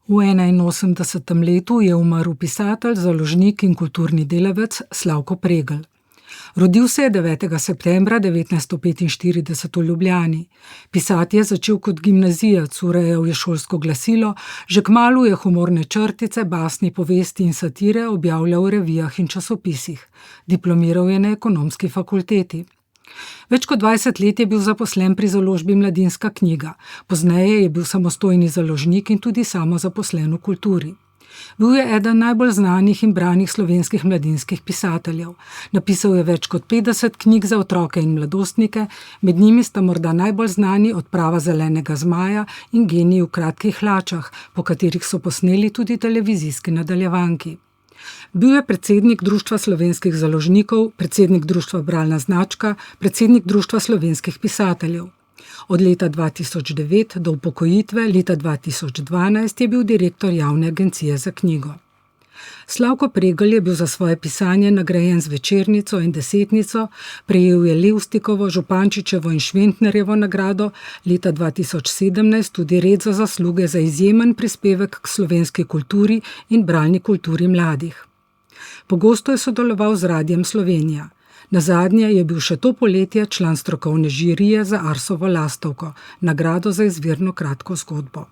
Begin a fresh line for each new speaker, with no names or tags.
V 81. letu je umrl pisatelj, založnik in kulturni delavec Slavko Pregl. Rodil se je 9. septembra 1945 v Ljubljani. Pisati je začel kot gimnazijec, urejal je šolsko glasilo, že kmalu je humorne črtice, basni, povesti in satire objavljal v revijah in časopisih. Diplomiral je na ekonomski fakulteti. Več kot 20 let je bil zaposlen pri založbi Mladinska knjiga. Pozneje je bil samostojni založnik in tudi samozaposlen v kulturi. Bil je eden najbolj znanih in branih slovenskih mladinskih pisateljev. Napisal je več kot 50 knjig za otroke in mladostnike, med njimi sta morda najbolj znani Odprava zelenega zmaja in Genij v kratkih hlačah, po katerih so posneli tudi televizijski nadaljevanki. Bil je predsednik Društva slovenskih založnikov, predsednik Društva Bralna značka, predsednik Društva slovenskih pisateljev. Od leta 2009 do upokojitve leta 2012 je bil direktor Javne agencije za knjigo. Slavko Pregl je bil za svoje pisanje nagrajen z Večernico in Desetnico, prejel je Levstikovo, Župančičevo in Šventnerjevo nagrado, leta 2017 tudi red za zasluge za izjemen prispevek k slovenski kulturi in bralni kulturi mladih. Pogosto je sodeloval z Radiem Slovenija. Nazadnje je bil še to poletje član strokovne žirije za Arsovo lastovko, nagrado za izvirno kratko zgodbo.